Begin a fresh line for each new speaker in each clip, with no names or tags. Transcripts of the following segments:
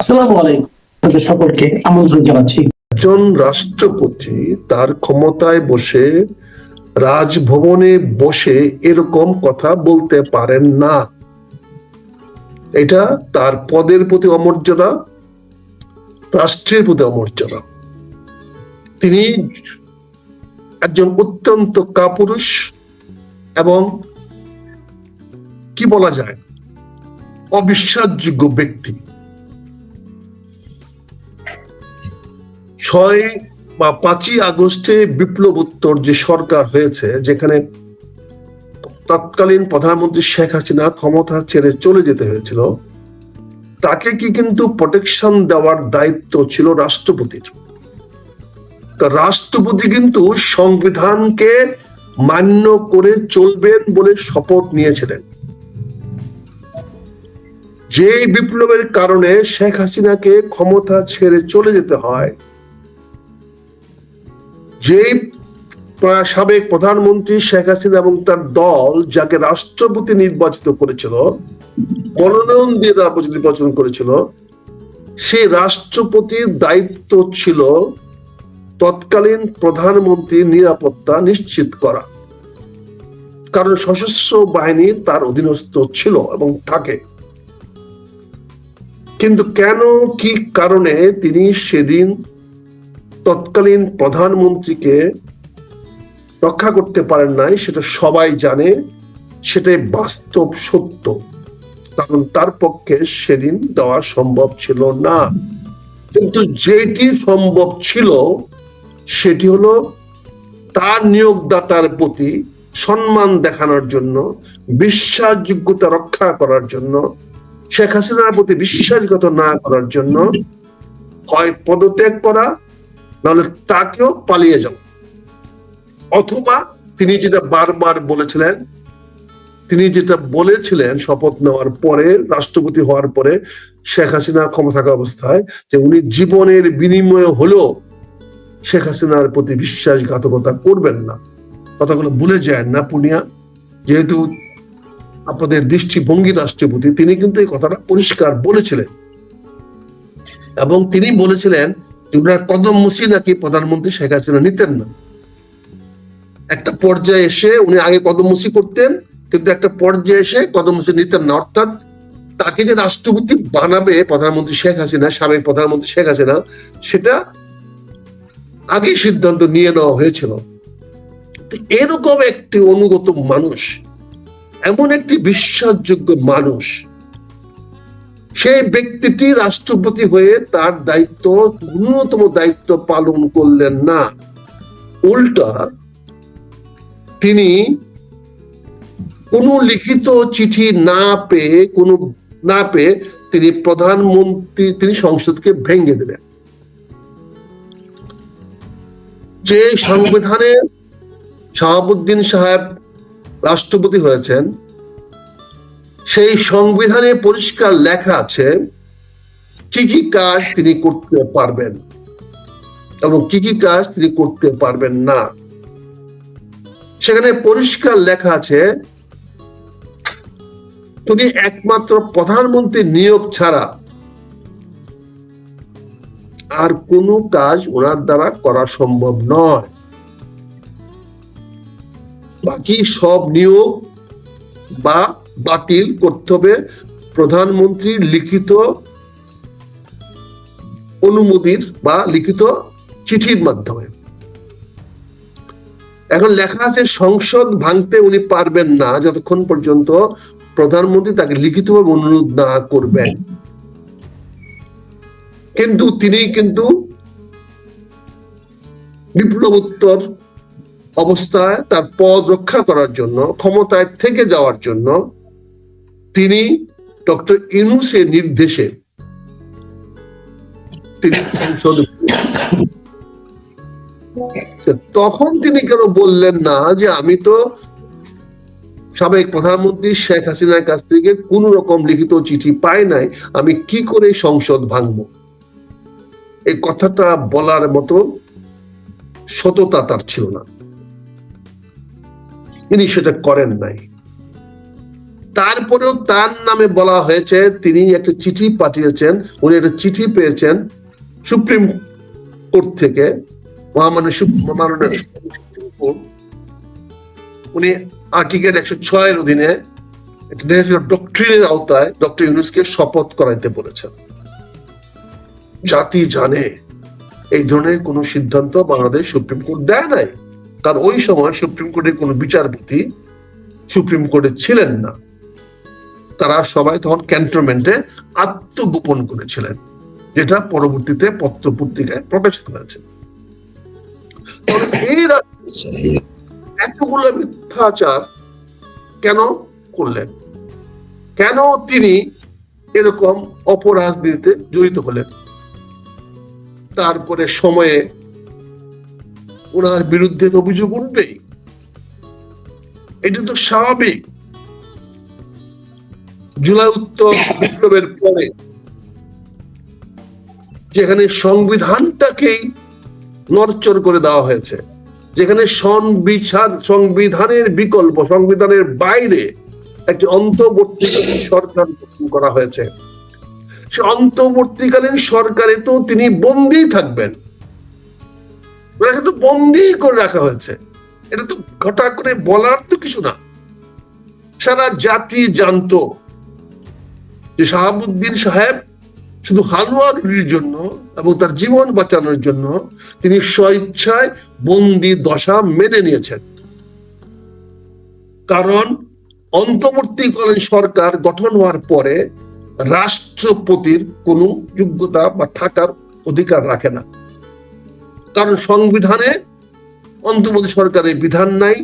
আসসালামু আলাইকুম, আপনাদের সকলকে আমন্ত্রণ জানাচ্ছি।
একজন রাষ্ট্রপতি তার ক্ষমতায় বসে রাজভবনে বসে এরকম কথা বলতে পারেন না। এটা তার পদের প্রতি অমর্যাদা, রাষ্ট্রের প্রতি অমর্যাদা। তিনি একজন অত্যন্ত কাপুরুষ এবং কি বলা যায় অবিশ্বাসযোগ্য ব্যক্তি। 5ই আগস্টে বিপ্লবোত্তর যে সরকার হয়েছে, যেখানে তৎকালীন প্রধানমন্ত্রী শেখ হাসিনা ক্ষমতা ছেড়ে চলে যেতে হয়েছিল, তাকে কি কিন্তু প্রোটেকশন দেওয়ার দায়িত্ব ছিল রাষ্ট্রপতির। রাষ্ট্রপতি কিন্তু সংবিধানকে মান্য করে চলবেন বলে শপথ নিয়েছিলেন। যে বিপ্লবের কারণে শেখ হাসিনাকে ক্ষমতা ছেড়ে চলে যেতে হয়, যে সাবেক প্রধানমন্ত্রী শেখ হাসিনা এবং তার দল যাকে রাষ্ট্রপতি নির্বাচিত করেছিল, মনোনয়ন দিয়ে নির্বাচন করেছিল, সেই রাষ্ট্রপতির দায়িত্ব ছিল তৎকালীন প্রধানমন্ত্রীর নিরাপত্তা নিশ্চিত করা, কারণ সশস্ত্র বাহিনী তার অধীনস্থ ছিল এবং থাকে। কিন্তু কেন কি কারণে তিনি সেদিন তৎকালীন প্রধানমন্ত্রীকে রক্ষা করতে পারেন নাই, সেটা সবাই জানে, সেটাই বাস্তব সত্য। কারণ তার পক্ষে সেদিন দেওয়া সম্ভব ছিল না। কিন্তু যেটি সম্ভব ছিল সেটি হলো তার নিয়োগদাতার প্রতি সম্মান দেখানোর জন্য, বিশ্বাসযোগ্যতা রক্ষা করার জন্য, শেখ হাসিনার প্রতি বিশ্বাসঘাত না করার জন্য হয় পদত্যাগ করা, নাহলে তাকেও পালিয়ে যাওয়া। অথবা তিনি যেটা বারবার বলেছিলেন শপথ নেওয়ার পরে, রাষ্ট্রপতি হওয়ার পরে, শেখ হাসিনা ক্ষমতা থাকা অবস্থায়, যে উনি জীবনের বিনিময়ে হলেও শেখ হাসিনার প্রতি বিশ্বাসঘাতকতা করবেন না। কথাগুলো ভুলে যায় না পুনিয়া, যেহেতু আপনাদের দৃষ্টিভঙ্গি রাষ্ট্রপতি, তিনি কিন্তু এই কথাটা পরিষ্কার বলেছিলেন। এবং তিনি বলেছিলেন যে উনার কদম মুছি নাকি প্রধানমন্ত্রী শেখ হাসিনা নিতেন না। একটা পর্যায়ে এসে উনি আগে কদম মুছি করতেন, কিন্তু একটা পর্যায়ে এসে কদম মুছি নিতেন না। অর্থাৎ তাকে যে রাষ্ট্রপতি বানাবে প্রধানমন্ত্রী শেখ হাসিনা, সাবেক প্রধানমন্ত্রী শেখ হাসিনা, সেটা আগেই সিদ্ধান্ত নিয়ে নেওয়া হয়েছিল। এরকম একটি অনুগত মানুষ, এমন একটি বিশ্বাসযোগ্য মানুষ, সেই ব্যক্তিটি রাষ্ট্রপতি হয়ে তার দায়িত্ব, ন্যূনতম দায়িত্ব পালন করলেন না। উল্টা তিনি কোনো লিখিত চিঠি না পেয়ে তিনি সংসদকে ভেঙে দিলেন। যে সংবিধানে শাহাবুদ্দিন সাহেব রাষ্ট্রপতি হয়েছেন, সেই সংবিধানে পরিষ্কার লেখা আছে কি কি কাজ তিনি করতে পারবেন এবং কি কি কাজ তিনি করতে পারবেন না। সেখানে পরিষ্কার লেখা আছে তিনি একমাত্র প্রধানমন্ত্রী নিয়োগ ছাড়া আর কোনো কাজ ওনার দ্বারা করা সম্ভব নয়। বাকি সব নিয়োগ বা বাতিল করতে হবে প্রধানমন্ত্রীর লিখিত অনুমোদির বা লিখিত চিঠির মাধ্যমে। এখন লেখা আছে সংসদ ভাঙতে উনি পারবেন না যতক্ষণ পর্যন্ত প্রধানমন্ত্রী তাকে লিখিতভাবে অনুরোধ না করবেন। কিন্তু তিনি বিপ্লবোত্তর অবস্থায় তার পদ রক্ষা করার জন্য, ক্ষমতায় থেকে যাওয়ার জন্য, তিনি ডক্টর ইউনূসের নির্দেশে তখন তিনি কেন বললেন না যে আমি তো সাবেক প্রধানমন্ত্রী শেখ হাসিনার কাছ থেকে কোন রকম লিখিত চিঠি পাই নাই, আমি কি করে সংসদ ভাঙবো? এই কথাটা বলার মতো সততা তার ছিল না, তিনি সেটা করেন নাই। তারপরেও তার নামে বলা হয়েছে তিনি একটা চিঠি পাঠিয়েছেন, উনি একটা চিঠি পেয়েছেন সুপ্রিম কোর্ট থেকে, মাননীয় সুপ্রিম কোর্ট। উনি আর্টিকেল 106 অধীনে ডক্ট্রিনের আওতায় ডক্টর ইউনূসকে শপথ করাইতে বলেছেন। জাতি জানে এই ধরনের কোন সিদ্ধান্ত বাংলাদেশ সুপ্রিম কোর্ট দেয় নাই, কারণ ওই সময় সুপ্রিম কোর্টের কোন বিচারপতি সুপ্রিম কোর্টে ছিলেন না। তারা সবাই তখন ক্যান্টনমেন্টে আত্মগোপন করেছিলেন, যেটা পরবর্তীতে পত্র পত্রিকায় প্রকাশিত হয়েছে। এই এতগুলো মিথ্যাচার কেন করলেন? কেন তিনি এরকম অপরাজনীতিতে জড়িত হলেন? তারপরে সময়ে ওনার বিরুদ্ধে অভিযোগ উঠবেই, এটা তো স্বাভাবিক। জুলাই উত্তর বিপ্লবের পরে যেখানে সংবিধানটাকেই নড়চড় করে দেওয়া হয়েছে, যেখানে সংবিধানের বিকল্প, সংবিধানের বাইরে একটি অন্তর্বর্তীকালীন সরকার গঠন করা হয়েছে, সে অন্তর্বর্তীকালীন সরকারে তো তিনি বন্দী থাকবেন, ওনাকে তো বন্দী করে রাখা হয়েছে। এটা তো হঠাৎ করে বলার তো কিছু না। সারা জাতি জানতো যে শাহাবুদ্দিন সাহেব শুধু হালুয়া রুটির জন্য এবং তার জীবন বাঁচানোর জন্য তিনি স্বেচ্ছায় বন্দী দশা মেনে নিয়েছেন। কারণ অন্তর্বর্তীকালীন সরকার গঠন হওয়ার পরে রাষ্ট্রপতির কোনো যোগ্যতা বা থাকার অধিকার রাখে না, কারণ সংবিধানে অন্তর্বর্তী সরকারের বিধান নাই।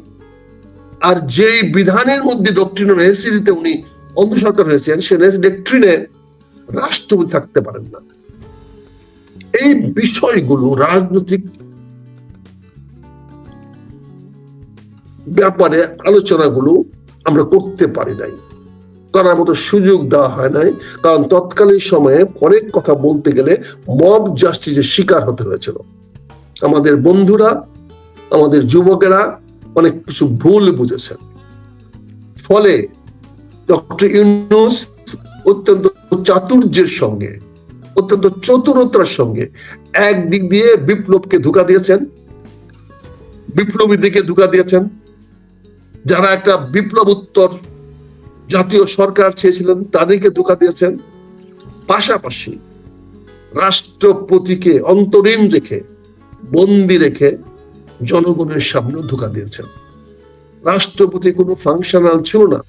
আর যেই বিধানের মধ্যে ডক্ট্রিন ও নেসেসিটিতে উনি অন্তর সরকার হয়েছেন, সে ডক্ট্রিনে রাষ্ট্রপতি থাকতে পারেন না। এই বিষয়গুলো রাজনৈতিক ব্যাপারে আলোচনাগুলো আমরা করতে পারি নাই, করার মতো সুযোগ দেওয়া হয় নাই, কারণ তৎকালীন সময়ে অনেক কথা বলতে গেলে মব জাস্টিসের শিকার হতে হয়েছিল। আমাদের বন্ধুরা, আমাদের যুবকেরা অনেক কিছু ভুল বুঝেছেন। ফলে ডক্টর ইউনূস অত্যন্ত চাতুর্যের সঙ্গে, অত্যন্ত চতুরতার সঙ্গে একদিক দিয়ে বিপ্লবকে ধোঁকা দিয়েছেন, বিপ্লবীদেরকে ধোঁকা দিয়েছেন, যারা একটা বিপ্লব উত্তর জাতীয় সরকার চেয়েছিলেন তাদেরকে ধোঁকা দিয়েছেন। পাশাপাশি রাষ্ট্রপতিকে অন্তরীণ রেখে, বন্দী রেখে জনগণের সামনে ধোঁকা দিয়েছেন। রাষ্ট্রপতি কোনো ফাংশনাল ছিল না।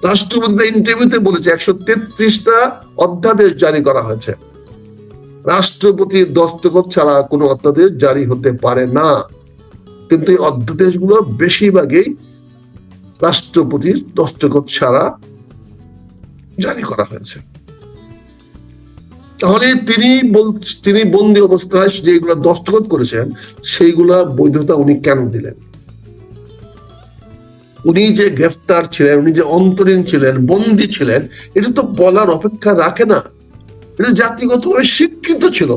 রাষ্ট্রপতি ইন্টারভিউতে বলেছে 133টা অধ্যাদেশ জারি করা হয়েছে। রাষ্ট্রপতির দস্তখত ছাড়া কোনো অধ্যাদেশ জারি হতে পারে না, কিন্তু এই অধ্যাদেশগুলো বেশিরভাগই রাষ্ট্রপতির দস্তখত ছাড়া জারি করা হয়েছে। তাহলে তিনি বন্দী অবস্থায় যেগুলো দস্তখত করেছেন সেইগুলা বৈধতা উনি কেন দিলেন? উনি যে গ্রেফতার ছিলেন, উনি যে অন্তরীণ ছিলেন, বন্দী ছিলেন, এটা তো বলার অপেক্ষা রাখে না। এটা জাতিগতভাবে স্বীকৃত ছিল,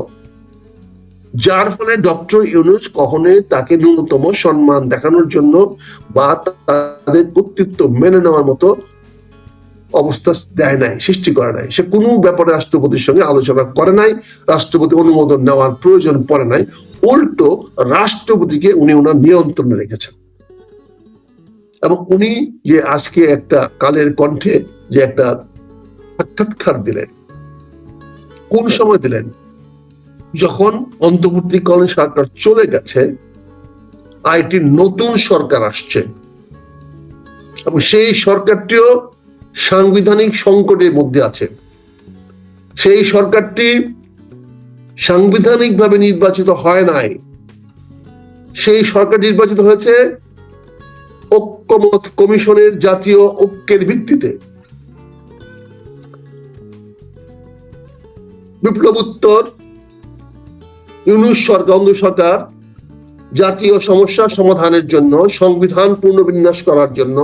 যার ফলে ডক্টর ইউনূস কখনোই তাকে ন্যূনতম সম্মান দেখানোর জন্য বা তাদের কর্তৃত্ব মেনে নেওয়ার মতো অবস্থা দেয় নাই, সৃষ্টি করে নাই। সে কোনো ব্যাপারে রাষ্ট্রপতির সঙ্গে আলোচনা করে নাই, রাষ্ট্রপতি অনুমোদন নেওয়ার প্রয়োজন পড়ে নাই। উল্টো রাষ্ট্রপতিকে উনি ওনার নিয়ন্ত্রণে রেখেছেন। এবং উনি যে আজকে একটা কালের কণ্ঠে যে একটা সাক্ষাৎকার দিলেন, কোন সময় দিলেন? যখন অন্তর্বর্তীকালীন সরকার চলে গেছে, আইটি নতুন সরকার আসছে এবং সেই সরকারটিও সাংবিধানিক সংকটের মধ্যে আছে। সেই সরকারটি সাংবিধানিকভাবে নির্বাচিত হয় নাই, সেই সরকার নির্বাচিত হয়েছে ঐক্যমত কমিশনের জাতীয় ঐক্যের ভিত্তিতে। বিপ্লবোত্তর ইউনূস সরকার, অন্ধ সরকার জাতীয় সমস্যা সমাধানের জন্য, সংবিধান পুনর্বিন্যাস করার জন্য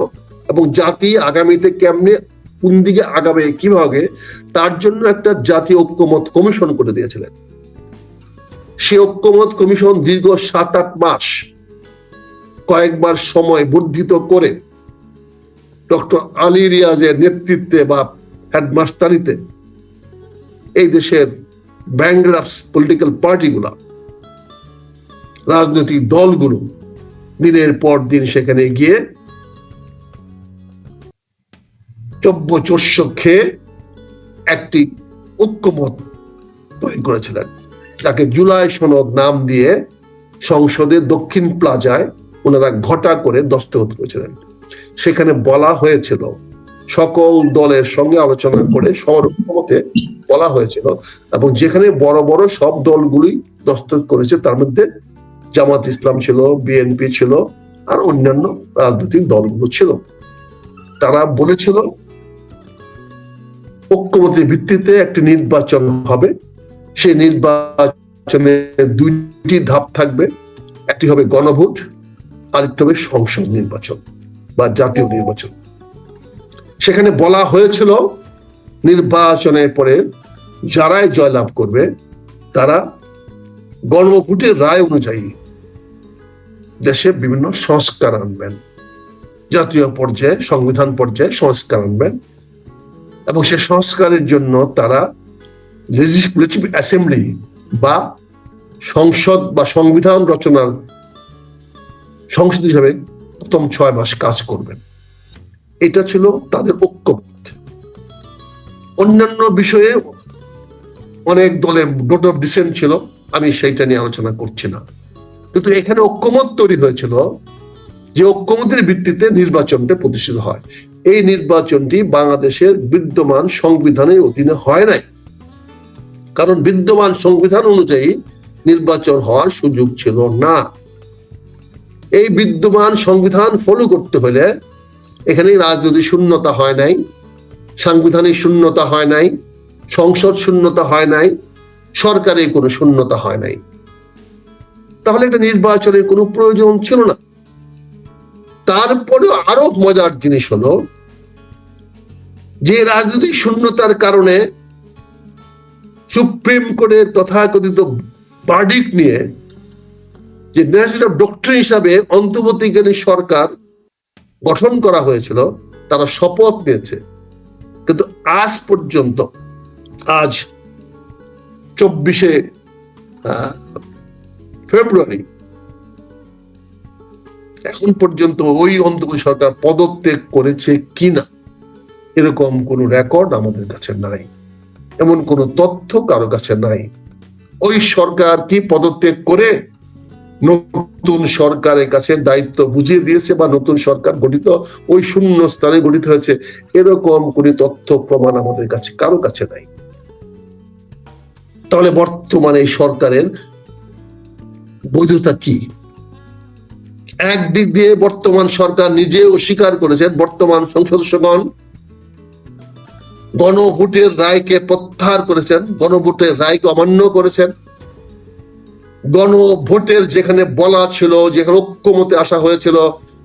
এবং জাতি আগামীতে কেমনে কোন দিকে আগাবে, কিভাবে, তার জন্য একটা জাতীয় ঐক্যমত কমিশন করে দিয়েছিলেন। সে ঐক্যমত কমিশন দীর্ঘ 7-8 মাস কয়েকবার সময় বর্ধিত করে ডক্টর আলী রিয়াজের নেতৃত্বে বা হেডমাস্টারিতে এই দেশের ব্যাংকরাপ্টস পলিটিক্যাল পার্টিগুলা, রাজনৈতিক দলগুলো দিনের পর দিন সেখানে গিয়ে চব্য চর্ষ খেয়ে একটি ঐক্যমত তৈরি করেছিলেন, যাকে জুলাই সনদ নাম দিয়ে সংসদের দক্ষিণ প্লাজায় ওনারা ঘটা করে দস্তখত করেছিলেন। সেখানে বলা হয়েছিল, সকল দলের সঙ্গে আলোচনা করে সর্বমতে বলা হয়েছিল, এবং যেখানে বড় বড় সব দলগুলি দস্তখত করেছে, তার মধ্যে জামাত ইসলাম ছিল, বিএনপি ছিল, আর অন্যান্য রাজনৈতিক দলগুলো ছিল। তারা বলেছিল ঐক্যমতের ভিত্তিতে একটি নির্বাচন হবে, সেই নির্বাচনে দুইটি ধাপ থাকবে, একটি হবে গণভোট, আরেকটি হবে সংসদ নির্বাচন বা জাতীয় নির্বাচন। সেখানে বলা হয়েছিল নির্বাচনের পরে যারাই জয়লাভ করবে তারা গণভোটের রায় অনুযায়ী দেশে বিভিন্ন সংস্কার আনবেন, জাতীয় পর্যায়ে সংবিধান পর্যায়ে সংস্কার আনবেন, এবং সে সংস্কারের জন্য তারা লেজিসলেটিভ অ্যাসেম্বলি বা সংসদ বা সংবিধান রচনার সংসদ হিসাবে প্রথম 6 মাস কাজ করবেন। এটা ছিল তাদের ঐক্যমত। অন্যান্য বিষয়ে অনেক দলের নোট অফ ডিসেন্ট ছিল, আমি সেইটা নিয়ে আলোচনা করছি না, কিন্তু এখানে ঐক্যমত তৈরি হয়েছিল যে ঐক্যমতের ভিত্তিতে নির্বাচনটা প্রতিষ্ঠিত হয়। এই নির্বাচনটি বাংলাদেশের বিদ্যমান সংবিধানের অধীনে হয় নাই, কারণ বিদ্যমান সংবিধান অনুযায়ী নির্বাচন হওয়ার সুযোগ ছিল না। এই বিদ্যমান সংবিধান ফলো করতে হলে এখানে রাজনৈতিক শূন্যতা হয় নাই, সাংবিধানিক শূন্যতা হয় নাই, সংসদ শূন্যতা হয় নাই, সরকারের কোনো শূন্যতা হয় নাই। তাহলে একটা নির্বাচনের কোনো প্রয়োজন ছিল না। তারপরেও আরো মজার জিনিস হলো যে রাজনৈতিক শূন্যতার কারণে সুপ্রিম কোর্টের তথাকথিত ভার্ডিক্ট নিয়ে যে ন্যাশনাল ডক্ট্রিন হিসাবে অন্তর্বর্তীকালীন সরকার গঠন করা হয়েছিল, তারা শপথ নিয়েছে, কিন্তু আজ পর্যন্ত, আজ 24শে ফেব্রুয়ারি, এখন পর্যন্ত ওই অন্তর্বর্তী সরকার পদত্যাগ করেছে কিনা এরকম কোন রেকর্ড আমাদের কাছে নাই, এমন কোন তথ্য কারো কাছে নাই। ওই সরকার কি পদত্যাগ করে নতুন সরকারের কাছে দায়িত্ব বুঝিয়ে দিয়েছে বা নতুন সরকার গঠিত ওই শূন্য স্থানে গঠিত হয়েছে, এরকম কোন তথ্য প্রমাণ আমাদের কাছে কারো কাছে নাই। তাহলে বর্তমানে এই সরকারের বৈধতা কি? একদিক দিয়ে বর্তমান সরকার নিজে অস্বীকার করেছেন, বর্তমান সংসদ সদস্যগণ গণভোটের রায়কে প্রত্যাহার করেছেন, গণভোটের রায়কে অমান্য করেছেন। গণভোটের যেখানে বলা ছিল, যেখানে ঐক্যমতে আসা হয়েছিল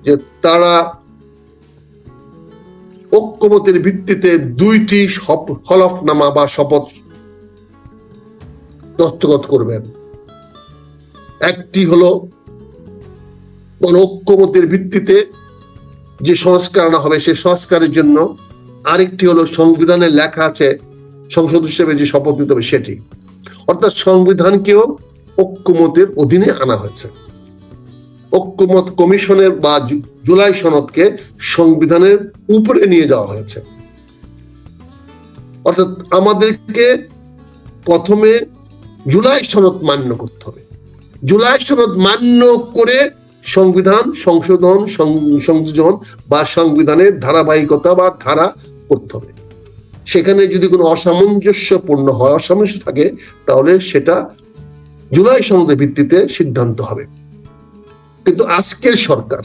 যে তারা ঐক্যমতের ভিত্তিতে 2টি হলফনামা বা শপথ দস্তখত করবেন, একটি হলো ঐক্যমতের ভিত্তিতে যে সংস্কার আনা হবে সেই সংস্কারের জন্য, আরেকটি হলো সংবিধানে লেখা আছে সংসদ হিসেবে যে শপথ নিতে হবে সেটি। অর্থাৎ সংবিধানকেও ঐক্যমতের অধীনে আনা হয়েছে। ঐক্যমত কমিশনের বা জুলাই সনদকে সংবিধানের উপরে নিয়ে যাওয়া হয়েছে। অর্থাৎ আমাদেরকে প্রথমে জুলাই সনদ মান্য করতে হবে, জুলাই সনদ মান্য করে সংবিধান সংযোজন বা সংবিধানের ধারাবাহিকতা বা ধারা করতে হবে। সেখানে যদি কোনো অসামঞ্জস্যপূর্ণ হয়, অসামঞ্জস্য থাকে, তাহলে সেটা জুলাই সনদের ভিত্তিতে সিদ্ধান্ত হবে। কিন্তু আজকের সরকার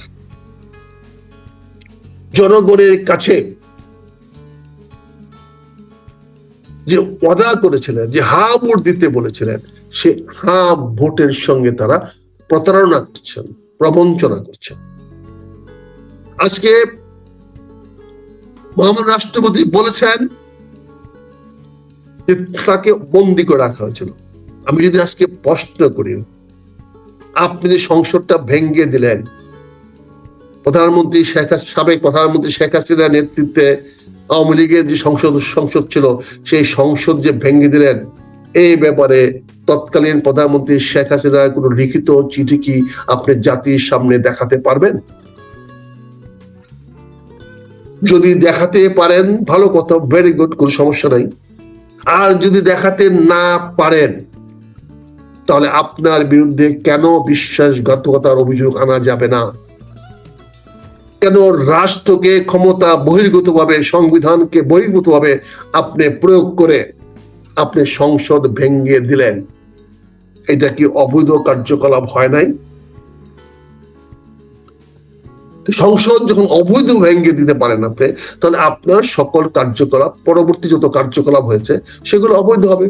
জনগণের কাছে যে ওয়াদা করেছিলেন, যে হা ভোট দিতে বলেছিলেন, সে হা ভোটের সঙ্গে তারা প্রতারণা করছেন, প্রবঞ্চনা করছেন। আজকে মহামান্য রাষ্ট্রপতি বলেছেন যে তাকে বন্দী করে রাখা হয়েছিল। আমি যদি আজকে প্রশ্ন করি, আপনি যে সংসদটা ভেঙে দিলেন, সাবেক প্রধানমন্ত্রী শেখ হাসিনার নেতৃত্বে আওয়ামী লীগের যে সংসদ ছিল, সেই সংসদ যে ভেঙে দিলেন, এই ব্যাপারে তৎকালীন প্রধানমন্ত্রী শেখ হাসিনার কোন লিখিত চিঠি কি আপনি জাতির সামনে দেখাতে পারবেন? যদি দেখাতে পারেন ভালো কথা, ভেরি গুড, কোনো সমস্যা নাই। আর যদি দেখাতে না পারেন, তাহলে আপনার বিরুদ্ধে কেন বিশ্বাসঘাতকতার অভিযোগ আনা যাবে না? কেন রাষ্ট্রকে ক্ষমতা বহির্গতভাবে, সংবিধানকে বহির্গতভাবে আপনি প্রয়োগ করে আপনি সংসদ ভেঙে দিলেন? এটা কি অবৈধ কার্যকলাপ হয় নাই? সংসদ যখন অবৈধ ভেঙে দিতে পারেন আপনি, তাহলে আপনার সকল কার্যকলাপ, পরবর্তী যত কার্যকলাপ হয়েছে সেগুলো অবৈধ হবে।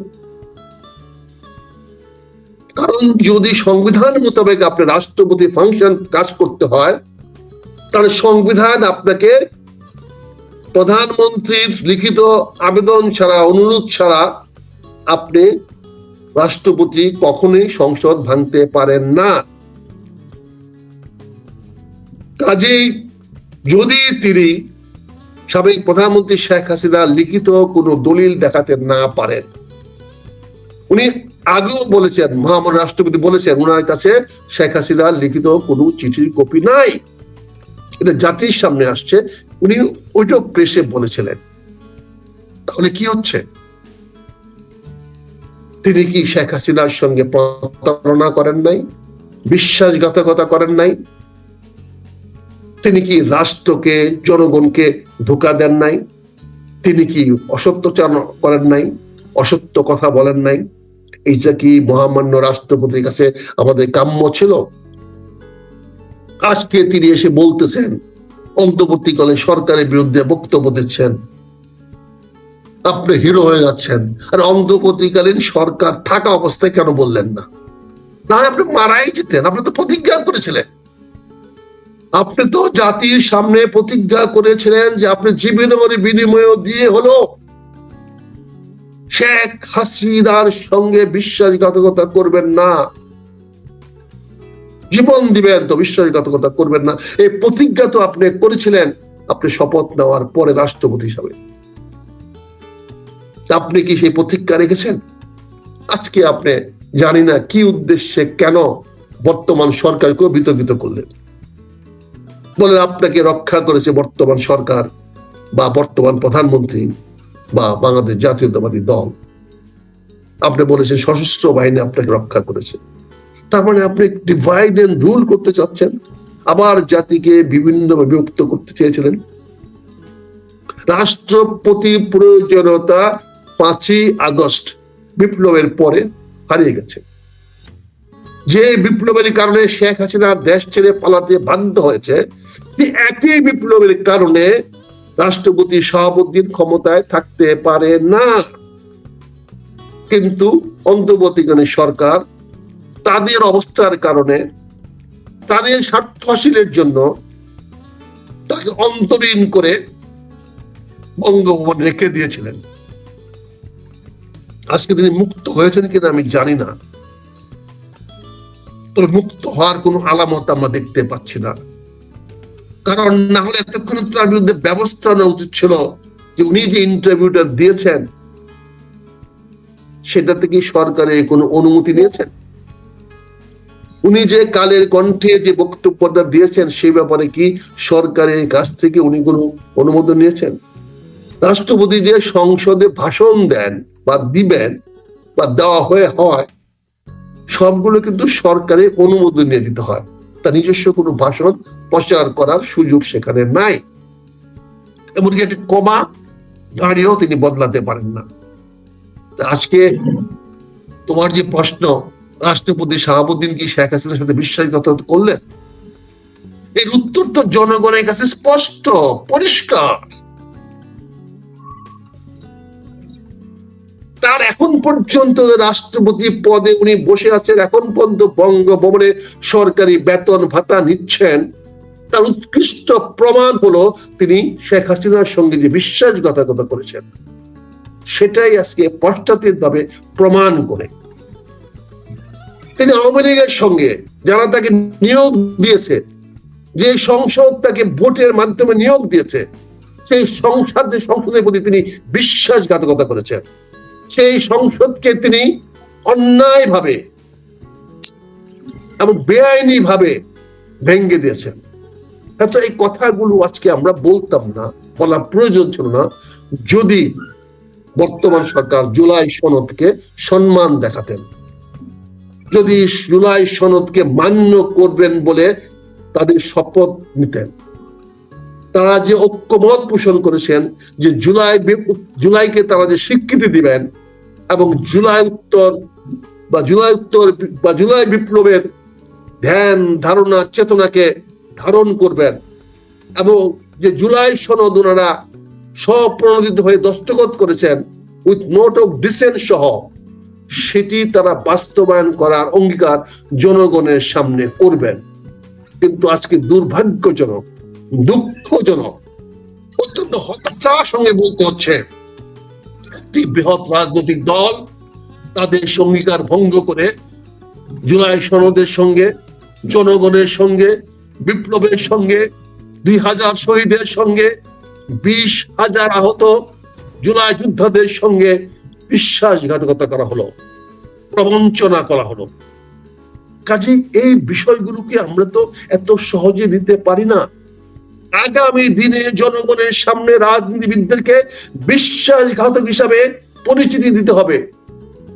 কারণ যদি সংবিধান মোতাবেক আপনার রাষ্ট্রপতি ফাংশন কাজ করতে হয়, তাহলে সংবিধান আপনাকে প্রধানমন্ত্রীর লিখিত আবেদন ছাড়া, অনুরোধ ছাড়া আপনি রাষ্ট্রপতি কখনোই সংসদ ভাঙতে পারেন না। কাজেই যদি তিনি সাবেক প্রধানমন্ত্রী শেখ হাসিনা লিখিত কোনো দলিল দেখাতে না পারেন, উনি আগেও বলেছেন, মহামান্য রাষ্ট্রপতি বলেছেন ওনার কাছে শেখ হাসিনার লিখিত কোনো চিঠির কপি নাই, এটা জাতির সামনে আসছে, উনি ওইটা প্রেসে বলেছিলেন। তাহলে কি হচ্ছে? তিনি কি শেখ হাসিনার সঙ্গে প্রতারণা করেন নাই? বিশ্বাসঘাতকতা করেন নাই? তিনি কি রাষ্ট্রকে, জনগণকে ধোঁকা দেন নাই? তিনি কি অসত্যচার করেন নাই? অসত্য কথা বলেন নাই? এইটা কি মহামান্য রাষ্ট্রপতির কাছে আমাদের কাম্য ছিল? আজকে তিনি এসে বলতেছেন, অন্তর্বর্তীকালে সরকারের বিরুদ্ধে বক্তব্য দিচ্ছেন, আপনি হিরো হয়ে যাচ্ছেন। আর অন্তর্বর্তীকালীন সরকার থাকা অবস্থায় কেন বললেন না? না, আপনি মারাই যেতেন। আপনি তো প্রতিজ্ঞা করেছিলেন, আপনি তো জাতির সামনে প্রতিজ্ঞা করেছিলেন যে আপনি জীবনের বিনিময় দিয়ে হলো শেখ হাসিনার সঙ্গে বিশ্বাসঘাতকতা করবেন না, জীবন দিবেন, তো বিশ্বাসঘাতকতা করবেন না। এই প্রতিজ্ঞা তো আপনি করেছিলেন আপনি শপথ নেওয়ার পরে রাষ্ট্রপতি হিসাবে। আপনি কি সেই প্রতিজ্ঞা রেখেছেন? আজকে আপনি জানি না কি উদ্দেশ্যে, কেন বর্তমান সরকারকেও বিতর্কিত করলেন। বলেন আপনাকে রক্ষা করেছে বর্তমান সরকার বা বর্তমান প্রধানমন্ত্রী বা বাংলাদেশ জাতীয়তাবাদী দল। আপনি বলেছেন সশস্ত্র বাহিনী আপনাকে রক্ষা করেছে। তার মানে আপনি ডিভাইড এন্ড রুল করতে চাচ্ছেন, আবার জাতিকে বিভিন্ন বিভক্ত করতে চেয়েছিলেন। রাষ্ট্রপতি প্রয়োজনীয়তা 5ই আগস্ট বিপ্লবের পরে হারিয়ে গেছে। যে বিপ্লবের কারণে শেখ হাসিনা দেশ ছেড়ে পালাতে বাধ্য হয়েছে, একই বিপ্লবের কারণে রাষ্ট্রপতি শাহাবুদ্দিন ক্ষমতায় থাকতে পারে না। কিন্তু অন্তর্বর্তীকালীন সরকার তাদের অবস্থার কারণে, তাদের স্বার্থ হাসিলের জন্য তাকে অন্তরীণ করে বঙ্গভবন রেখে দিয়েছিলেন। আজকে তিনি মুক্ত হয়েছেন কিনা আমি জানি না, তবে মুক্ত হওয়ার কোনো আলামত আমরা দেখতে পাচ্ছি না। কারণ না হলে এতক্ষণ তার বিরুদ্ধে ব্যবস্থা নেওয়া উচিত ছিল যে উনি যে ইন্টারভিউটা দিয়েছেন সেটা থেকে সরকারের কোনো অনুমতি নিয়েছেন? উনি যে কালের কণ্ঠে যে বক্তব্যটা দিয়েছেন সেই ব্যাপারে কি সরকারের কাছ থেকে উনি কোনো অনুমোদন নিয়েছেন? রাষ্ট্রপতি যে সংসদে ভাষণ দেন বা দিবেন বা দেওয়া হয় সবগুলো কিন্তু সরকারের অনুমোদন নিয়ে দিতে হয়। তার নিজস্ব কোনো ভাষণ প্রচার করার সুযোগ সেখানে নাই। এমনকি একটা কমা দাঁড়িয়েও তিনি বদলাতে পারেন না। আজকে তোমার যে প্রশ্ন, রাষ্ট্রপতি শাহাবুদ্দিন কি শেখ হাসিনার সাথে বিশ্বাসঘাতকতা করলেন, এর উত্তর তো জনগণের কাছে স্পষ্ট, পরিষ্কার। তার এখন পর্যন্ত রাষ্ট্রপতি পদে উনি বসে আছেন, এখন পর্যন্ত বঙ্গভবনে সরকারি বেতন ভাতা নিচ্ছেন, তার উৎকৃষ্ট প্রমাণ হলো তিনি শেখ হাসিনার সঙ্গে যে বিশ্বাসঘাতকতা করেছেন, সেটাই আজকে পশ্চাৎ ভাবে প্রমাণ করে। তিনি আওয়ামী লীগের সঙ্গে যারা তাকে নিয়োগ দিয়েছে যে সংসদ তাকে ভোটের মাধ্যমে নিয়োগ দিয়েছে, সেই সংসদের প্রতি তিনি বিশ্বাসঘাতকতা করেছেন। সেই সংসদকে তিনি অন্যায়ভাবে এবং বেআইনি ভাবে ভেঙে দিয়েছেন। আচ্ছা, এই কথাগুলো আজকে আমরা বলতাম না, বলা প্রয়োজন ছিল না, যদি বর্তমান সরকার জুলাই সনদকে সম্মান দেখাতেন, যদি জুলাই সনদকে মান্য করবেন বলে তাদের শপথ নিতেন। তারা যে ঐক্যমত পোষণ করেছেন যে জুলাইকে তারা যে স্বীকৃতি দিবেন এবং জুলাই বিপ্লবের ধ্যান ধারণা চেতনাকে ধারণ করবেন, এবং যে জুলাই সনদ ওনারা স্বপ্রণোদিত হয়ে দস্তখত করেছেন উইথ নোট অফ ডিসেন্ট সহ, সেটি তারা বাস্তবায়ন করার অঙ্গীকার জনগণের সামনে করবেন। কিন্তু আজকে দুর্ভাগ্যজনক, দুঃখজনক, অত্যন্ত হতাশার সঙ্গে বলতে হচ্ছে, একটি বৃহৎ রাজনৈতিক দল তাদের অঙ্গীকার ভঙ্গ করে জুলাই সনদের সঙ্গে, জনগণের সঙ্গে, বিপ্লবের সঙ্গে, 2000 শহীদের সঙ্গে, 20,000 আহত জুলাই যোদ্ধাদের সঙ্গে বিশ্বাসঘাতকতা করা হলো, প্রবঞ্চনা করা হলো। কাজে এই বিষয়গুলোকে আমরা তো এত সহজে নিতে পারি না। আগামী দিনে জনগণের সামনে রাজনীতিবিদদেরকে বিশ্বাসঘাতক হিসাবে পরিচিতি দিতে হবে।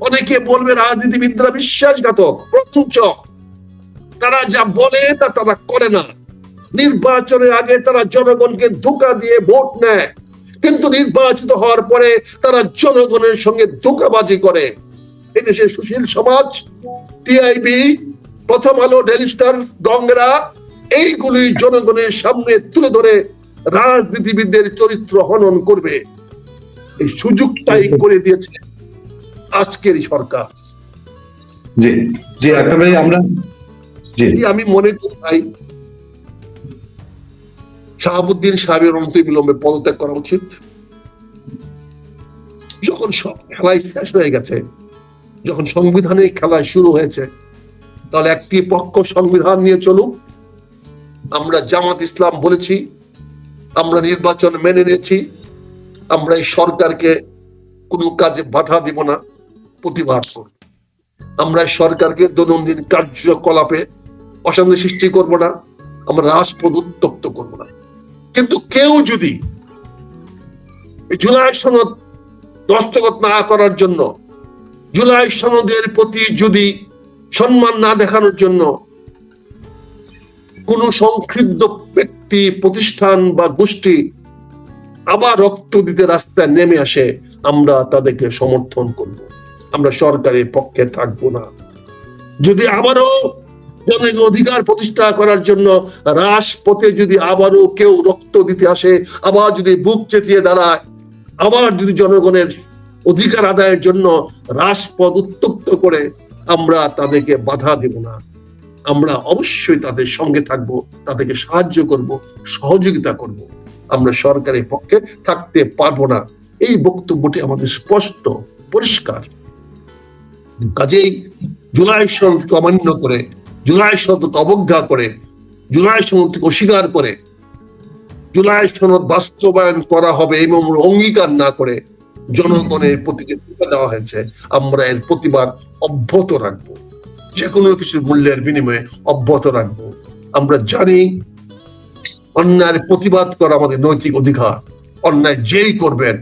অনেকে বলবে রাজনীতিবিদরা বিশ্বাসঘাতক, প্রবঞ্চক, তারা যা বলে তা তারা করে না। নির্বাচনের আগে তারা জনগণকে ধোঁকা দিয়ে ভোট নেয়, কিন্তু নির্বাচিত হওয়ার পরে তারা জনগণের সঙ্গে ধোঁকাবাজি করে। এদেশের সুশীল সমাজ, টিআইবি, প্রথম আলো, ডেইলি স্টার, গঙ্গরা, এইগুলি জনগণের সামনে তুলে ধরে রাজনীতিবিদদের চরিত্র হনন করবে। এই সুযোগটাই করে দিয়েছে আজকের সরকার।
জি জি, একেবারে আমরা
আমি মনে করি ভাই, শাহাবুদ্দিন সাহেবের অনতিবিলম্বে পদত্যাগ করা উচিত। যখন সব খেলাই শেষ হয়ে গেছে, যখন সংবিধানের খেলা শুরু হয়েছে, তাহলে একটি পক্ষ সংবিধান নিয়ে চলুক। আমরা জামাত ইসলাম বলেছি, আমরা নির্বাচন মেনে নিয়েছি, আমরা এই সরকারকে কোনো কাজে বাধা দিব না, প্রতিবাদ করব। আমরা সরকারকে দৈনন্দিন কার্যকলাপে অশান্তি সৃষ্টি করব না, আমরা রাজপথ উত্তপ্ত করব না। কিন্তু কেউ যদি জুলাই সনদ দস্তখত না করার জন্য, জুলাই সনদের প্রতি যদি সম্মান না দেখানোর জন্য কোন সংক্ষিপ্ত ব্যক্তি, প্রতিষ্ঠান বা গোষ্ঠী আবার রক্ত দিতে রাস্তায় নেমে আসে, আমরা তাদেরকে সমর্থন করব। আমরা সরকারের পক্ষে থাকবো না। যদি আবারও জনের অধিকার প্রতিষ্ঠা করার জন্য রাজপথে যদি আবারও কেউ রক্ত দিতে আসে, আবার যদি বুক চেতিয়ে দাঁড়ায়, আবার যদি জনগণের অধিকার আদায়ের জন্য রাজপথ উত্তপ্ত করে, আমরা তাদেরকে বাধা দেব না। আমরা অবশ্যই তাদের সঙ্গে থাকব, তাদেরকে সাহায্য করব, সহযোগিতা করব। আমরা সরকারের পক্ষে থাকতে পারবো না। এই বক্তব্যটি আমাদের স্পষ্ট, পরিষ্কার। কাজেই জুলাই সনদকে অমান্য করে, জুলাই সনদকে অবজ্ঞা করে, জুলাই সনদকে অস্বীকার করে, জুলাই সনদ বাস্তবায়ন করা হবে এবং অঙ্গীকার না করে জনগণের প্রতি যে টিকা দেওয়া হয়েছে, আমরা এর প্রতিবাদ অব্যাহত রাখবো, যে কোনো কিছুর মূল্যের বিনিময়ে অব্যাহত রাখবো। আমরা জানি অন্যায়ের প্রতিবাদ করা আমাদের নৈতিক অধিকার। অন্যায় যেই করবেন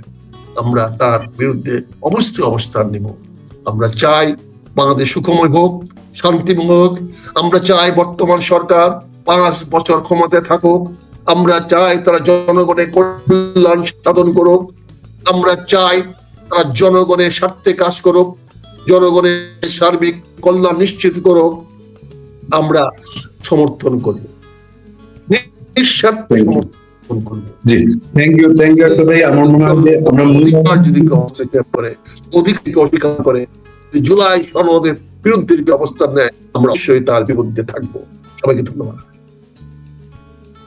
আমরা তার বিরুদ্ধে অবশ্যই অবস্থান নিব। আমরা চাই বাংলাদেশ সুখময় হোক, শান্তিময় হোক। আমরা চাই বর্তমান সরকার 5 বছর ক্ষমতায় থাকুক। আমরা চাই তারা জনগণের কল্যাণ সাধন করুক। আমরা চাই তারা জনগণের স্বার্থে কাজ করুক, জনগণের সার্বিক কল্যাণ নিশ্চিত করুক। আমরা সমর্থন করব, নিঃস্বার্থে সমর্থন করব।
জি, থ্যাংক ইউ ভাই। আমার মনে হয় যে আমরা
যদি অধিকারকে অস্বীকার করে জুলাই সনদের বিরুদ্ধে যদি অবস্থান নেয়, আমরা অবশ্যই তার বিরুদ্ধে থাকবো। সবাইকে ধন্যবাদ।